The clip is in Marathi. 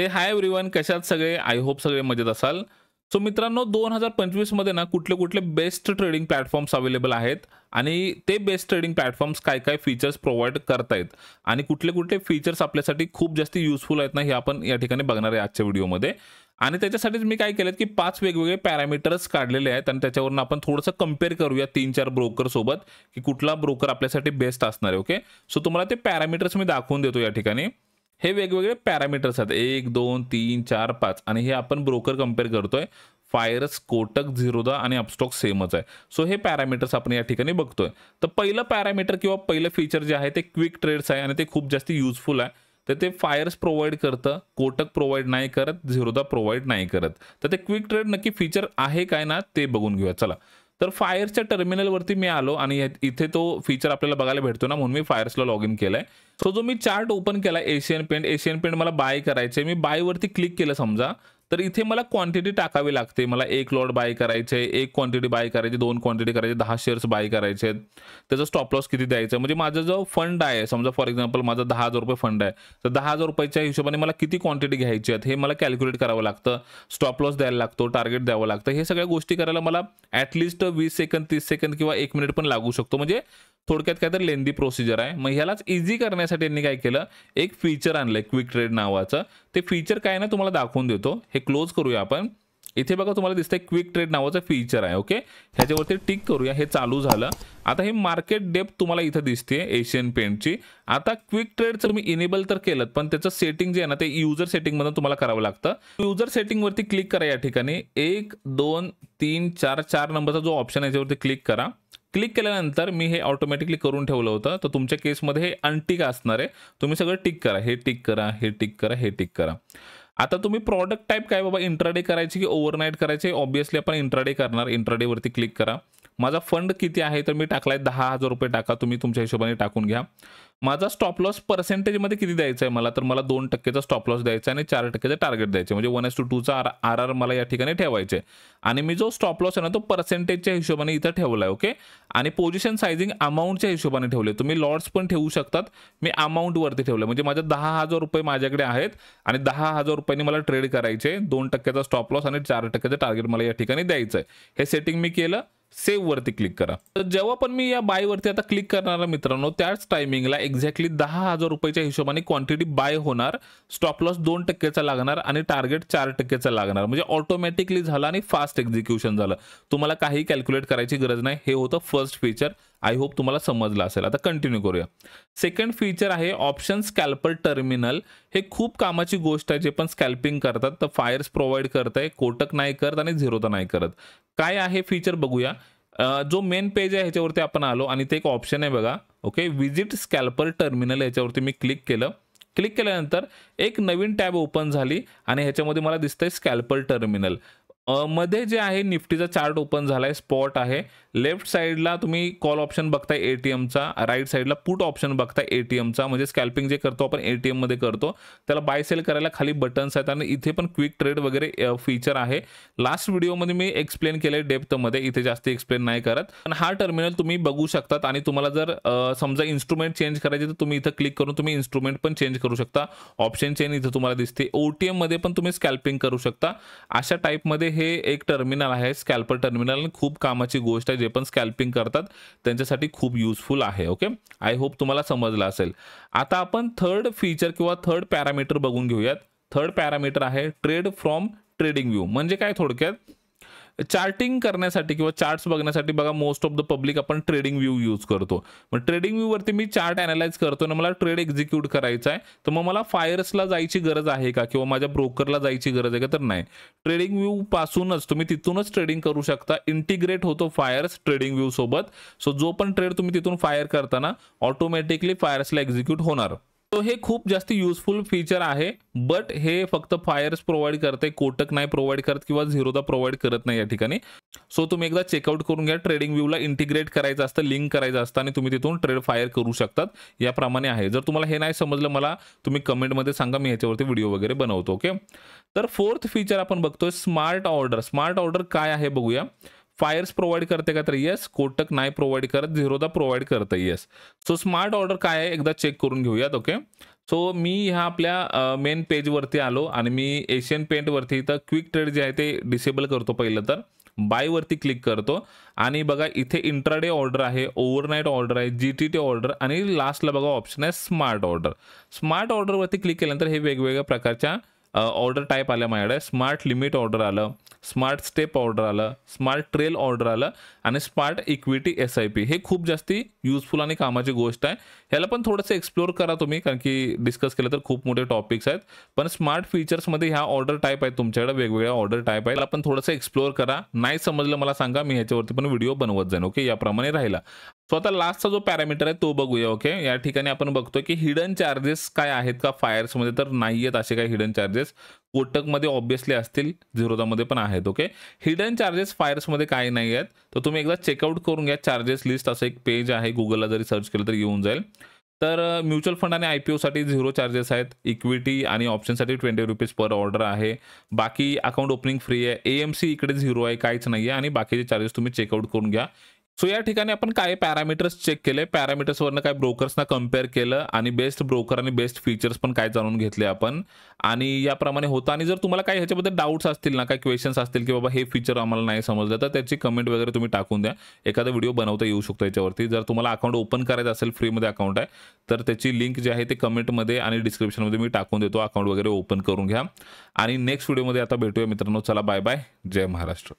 हे हाय एव्हरीवन, कशात सगळे? आय होप सगळे मजेत असाल. सो मित्रांनो, 2025 मध्ये ना कुठले कुठले बेस्ट ट्रेडिंग प्लॅटफॉर्म्स अवेलेबल आहेत आणि ते बेस्ट ट्रेडिंग प्लॅटफॉर्म्स काय काय फीचर्स प्रोव्हाइड करतायत आणि कुठले कुठले फीचर्स आपल्यासाठी खूप जास्त युजफुल आहेत ना, हे आपण या ठिकाणी बघणार आहे आजच्या व्हिडिओमध्ये. आणि त्याच्यासाठीच मी काय केलं की 5 वेगवेगळे पॅरामीटर्स काढलेले आहेत आणि त्याच्यावरून आपण थोडंसं कंपेअर करूया 3-4 ब्रोकर सोबत की कुठला ब्रोकर आपल्यासाठी बेस्ट असणार आहे. ओके, सो तुम्हाला ते पॅरामीटर्स मी दाखवून देतो या ठिकाणी. हे वेगवेगळे पॅरामीटर्स आहेत 1 2 3 4 5 आणि हे आपण ब्रोकर कंपेअर करतोय. फायर्स, कोटक, झिरोदा आणि अपस्टॉक सेमच आहे. सो हे पॅरामीटर्स आपण या ठिकाणी बघतोय. तर पहिलं पॅरामीटर किंवा पहिलं फीचर जे आहे ते क्विक ट्रेड्स आहे आणि ते खूप जास्त युजफुल आहे. तर ते फायर्स प्रोव्हाइड करतं, कोटक प्रोव्हाइड नाही करत, झिरोदा प्रोव्हाइड नाही करत. तर ते क्विक ट्रेड नक्की फीचर आहे काय ना ते बघून घेऊया चला. तर फायर्सच्या टर्मिनलवरती मी आलो आणि इथे तो फीचर आपल्याला बघायला भेटतो ना, म्हणून मी फायर्सला लॉग इन केलंय. सो जो मी चार्ट ओपन केला एशियन पेंट मला बाय करायचे. मी बाय वरती क्लिक केलं समजा, तर इथे मला क्वांटिटी टाकावी लागते. मला 1 लॉट बाय करायचे, 1 क्वांटिटी बाय करायची, 2 क्वांटिटी करायचे, 10 शेअर्स बाय करायचे. त्याचा स्टॉप लॉस किती द्यायचा, म्हणजे माझा जो फंड आहे समजा फॉर एक्झाम्पल माझा 10,000 रुपये फंड आहे, तर 10,000 रुपयाच्या हिशोबाने मला किती क्वांटिटी घ्यायची आहेत हे मला कॅल्क्युलेट करावं लागतं. स्टॉप लॉस द्यायला लागतो, टार्गेट द्यावं लागतं. हे सगळ्या गोष्टी करायला मला ॲटलिस्ट 20 सेकंद, 30 सेकंद किंवा 1 मिनिट पण लागू शकतो. म्हणजे थोडक्यात काय तर लेंदी प्रोसिजर आहे. मग ह्यालाच इझी करण्यासाठी यांनी काय केलं, एक फीचर आणलंय क्विक ट्रेड नावाचं. ते फीचर काय ना तुम्हाला दाखवून देतो. हे क्लोज करूया आपण. इथे बघा तुम्हाला दिसतंय क्विक ट्रेड नावाचं फीचर आहे. ओके, ह्याच्यावरती टिक करूया. हे चालू झालं. आता हे मार्केट डेप्थ तुम्हाला इथं दिसते एशियन पेंटची. आता क्विक ट्रेडचं तुम्ही इनेबल तर केलं, पण त्याचं सेटिंग जे आहे ना ते युजर सेटिंगमधून तुम्हाला करावं लागतं. युजर सेटिंगवरती क्लिक करा. या ठिकाणी 1 2 3 4 नंबरचा जो ऑप्शन आहे याच्यावरती क्लिक करा. क्लिक केल्यानंतर मी हे ऑटोमॅटिकली करून ठेवलं होतं, तर तुमच्या केसमध्ये हे अनटिक असणार आहे. तुम्ही सगळं टिक करा. हे टिक करा, हे टिक करा, हे टिक करा. आता तुम्ही प्रॉडक्ट टाईप काय बाबा, इंट्राडे करायची की ओव्हरनाईट करायचे? ऑब्विसली आपण इंट्राडे करणार. इंट्राडेवरती क्लिक करा. माझा फंड किती आहे तर मी टाकलाय 10,000 रुपये टाका. तुम्ही तुमच्या हिशोबाने टाकून घ्या. माझा स्टॉप लॉस पर्सेंटेजमध्ये किती द्यायचा आहे मला, तर मला 2% स्टॉप लॉस द्यायचा आणि 4% टार्गेट द्यायचे, म्हणजे 1:2 चा आर मला या ठिकाणी ठेवायचे. आणि मी जो स्टॉप लॉस आहे ना तो पर्सेंटेजच्या हिशोबाने इथं ठेवलाय. ओके, आणि पोझिशन सायझिंग अमाऊंटच्या हिशोबाने ठेवले. तुम्ही लॉट्स पण ठेवू शकतात. मी अमाऊंटवरती ठेवलं, म्हणजे माझे 10,000 रुपये माझ्याकडे आहेत आणि 10,000 रुपयांनी मला ट्रेड करायचे. 2% स्टॉप लॉस आणि 4% टार्गेट मला या ठिकाणी द्यायचं आहे. हे सेटिंग मी केलं. सेव्ह वरती क्लिक करा. तर जेव्हा पण मी या बाय वरती आता क्लिक करणार मित्रांनो, त्याच टायमिंगला एक्झॅक्टली 10,000 रुपयाच्या हिशोबाने क्वांटिटी बाय होणार. स्टॉप लॉस 2%चा लागणार आणि टार्गेट 4%चा लागणार. म्हणजे ऑटोमॅटिकली झालं आणि फास्ट एक्झिक्युशन झालं. तुम्हाला काही कॅल्क्युलेट करायची गरज नाही. हे होतं फर्स्ट फीचर. आय होप तुम्हाला समजलं असेल. आता कंटिन्यू करूया. सेकंड फीचर आहे ऑप्शन स्कॅल्पर टर्मिनल. हे खूप कामाची गोष्ट आहे. जे पण स्कॅल्पिंग करतात तर फायर्स प्रोव्हाइड करताय, कोटक नाही करत आणि झिरोदा नाही करत. काय आहे फीचर बघूया. जो मेन पेज आहे ह्याच्यावरती आपण आलो आणि ते एक ऑप्शन आहे बघा. ओके, विजिट स्कॅल्पर टर्मिनल, ह्याच्यावरती मी क्लिक केलं. क्लिक केल्यानंतर एक नवीन टॅब ओपन झाली आणि ह्याच्यामध्ये मला दिसतंय स्कॅल्पर टर्मिनल. मध्ये जे आहे निफ्टीचा चार्ट ओपन झालाय, स्पॉट आहे. लेफ्ट साईडला तुम्ही कॉल ऑप्शन बघताय एटीएमचा, राईट साईडला पुट ऑप्शन बघताय एटीएमचा. म्हणजे स्कॅल्पिंग जे करतो आपण एटीएम मध्ये करतो त्याला बाय सेल करायला खाली बटन्स आहेत आणि इथे पण क्विक ट्रेड वगैरे फीचर आहे. लास्ट व्हिडिओमध्ये मी एक्सप्लेन केलंय डेप्थमध्ये, इथे जास्त एक्सप्लेन नाही करत. पण हा टर्मिनल तुम्ही बघू शकतात आणि तुम्हाला जर समजा इन्स्ट्रुमेंट चेंज करायचे तर तुम्ही इथं क्लिक करून तुम्ही इन्स्ट्रुमेंट पण चेंज करू शकता. ऑप्शन चेंज इथं तुम्हाला दिसते. ओटीएम मध्ये पण तुम्ही स्कॅल्पिंग करू शकता. अशा टाईपमध्ये हे एक टर्मिनल आहे स्कॅल्पर टर्मिनल. खूप कामाची गोष्ट आहे. जे पण स्कॅल्पिंग करतात त्यांच्यासाठी खूप युजफुल आहे. ओके, आय होप तुम्हाला समजलं असेल. आता आपण थर्ड फीचर किंवा थर्ड पॅरामीटर बघून घेऊयात. थर्ड पॅरामीटर आहे ट्रेड फ्रॉम ट्रेडिंग व्ह्यू. म्हणजे काय, थोडक्यात चार्टिंग करण्यासाठी किंवा चार्ट्स बघण्यासाठी बघा मोस्ट ऑफ द पब्लिक आपण ट्रेडिंग व्ह्यू यूज करतो. मग ट्रेडिंग व्ह्यू वरती मी चार्ट अनालाइज करतो ना, मला ट्रेड एक्झिक्यूट करायचा आहे, तर मग मला फायर्सला जायची गरज आहे का किंवा माझ्या ब्रोकरला जायची गरज आहे का, तर नाही. ट्रेडिंग व्ह्यू पासूनच तुम्ही तिथूनच ट्रेडिंग करू शकता. इंटिग्रेट होतो फायर्स ट्रेडिंग व्ह्यू सोबत. सो जो पण ट्रेड तुम्ही तिथून फायर करताना ऑटोमॅटिकली फायर्सला एक्झिक्यूट होणार. तो हे खूप जास्त युजफुल फीचर आहे. बट हे फक्त फायर्स प्रोव्हाइड करते, कोटक नाही प्रोव्हाइड करत किंवा झिरोदा प्रोव्हाइड करत नाही या ठिकाणी. सो तुम्ही एकदा चेकआउट करून घ्या. ट्रेडिंग व्ह्यूला इंटिग्रेट करायचं असतं, लिंक करायचं असतं आणि तुम्ही तिथून ट्रेड फायर करू शकतात. याप्रमाणे आहे. जर तुम्हाला हे नाही समजलं मला तुम्ही कमेंटमध्ये सांगा, मी ह्याच्यावरती व्हिडिओ वगैरे बनवतो. ओके, तर फोर्थ फीचर आपण बघतोय स्मार्ट ऑर्डर. स्मार्ट ऑर्डर काय आहे बघूया. फायर्स प्रोव्हाइड करते का तर येस, कोटक नाही प्रोव्हाइड करत, झिरोदा प्रोव्हाइड करतं येस. सो स्मार्ट ऑर्डर काय आहे एकदा चेक करून घेऊयात. ओके, सो मी ह्या आपल्या मेन पेजवरती आलो आणि मी एशियन पेंटवरती इथं क्विक ट्रेड जे आहे ते डिसेबल करतो. पहिलं तर बायवरती क्लिक करतो आणि बघा इथे इंट्राडे ऑर्डर आहे, ओव्हरनाईट ऑर्डर आहे, GTT ऑर्डर आणि लास्टला बघा ऑप्शन आहे स्मार्ट ऑर्डर. स्मार्ट ऑर्डरवरती क्लिक केल्यानंतर हे वेगवेगळ्या प्रकारच्या ऑर्डर टाईप आल्या माझ्याकडे. स्मार्ट लिमिट ऑर्डर आलं, स्मार्ट स्टेप ऑर्डर आलं, स्मार्ट ट्रेल ऑर्डर आलं आणि स्मार्ट इक्विटी SIP. हे खूप जास्ती युजफुल आणि कामाची गोष्ट आहे. ह्याला पण थोडंसं एक्सप्लोर करा तुम्ही, कारण की डिस्कस केलं तर खूप मोठे टॉपिक्स आहेत. पण स्मार्ट फीचर्समध्ये ह्या ऑर्डर टाईप आहेत तुमच्याकडे, वेगवेगळ्या ऑर्डर टाईप आहेत. त्याला पण थोडंसं एक्सप्लोर करा. नाही समजलं मला सांगा, मी ह्याच्यावरती पण व्हिडिओ बनवत जाईन. ओके, याप्रमाणे राहिला. सो आता लास्टचा जो पॅरामीटर आहे तो बघूया. ओके, या ठिकाणी आपण बघतोय की हिडन चार्जेस काय आहेत का फायर्समध्ये, तर नाही आहेत असे काही हिडन चार्जेस. कोटकमध्ये ऑब्विसली असतील, झिरोदामध्ये पण आहेत. ओके, हिडन चार्जेस फायर्समध्ये काही नाही आहेत. तर तुम्ही एकदा चेकआउट करून घ्या. चार्जेस लिस्ट असं एक पेज आहे, गुगलला जरी सर्च केलं तर येऊन जाईल. तर म्युच्युअल फंड आणि IPO साठी 0 चार्जेस आहेत. इक्विटी आणि ऑप्शनसाठी ₹20 पर ऑर्डर आहे. बाकी अकाउंट ओपनिंग फ्री आहे. AMC इकडे 0 आहे, काहीच नाही आहे आणि बाकीचे चार्जेस तुम्ही चेकआउट करून घ्या. सो या ठिकाणी आपण काय पॅरामीटर्स चेक केले, पॅरामीटर्सवरनं काय ब्रोकर्सना कम्पेअर केलं आणि बेस्ट ब्रोकर आणि बेस्ट फीचर्स पण काय जाणून घेतले आपण आणि याप्रमाणे होतं. आणि जर तुम्हाला काही ह्याच्याबद्दल डाऊट्स असतील ना, काही क्वेश्चन्स असतील की बाबा हे फीचर आम्हाला नाही समजलं, तर त्याची कमेंट वगैरे तुम्ही टाकून द्या. एखादा व्हिडिओ बनवता येऊ शकतो याच्यावरती. जर तुम्हाला अकाउंट ओपन करायचं असेल, फ्रीमध्ये अकाउंट आहे, तर त्याची लिंक जी आहे ते कमेंटमध्ये आणि डिस्क्रिप्शनमध्ये मी टाकून देतो. अकाउंट वगैरे ओपन करून घ्या आणि नेक्स्ट व्हिडिओमध्ये आता भेटूया मित्रांनो. चला बाय बाय, जय महाराष्ट्र.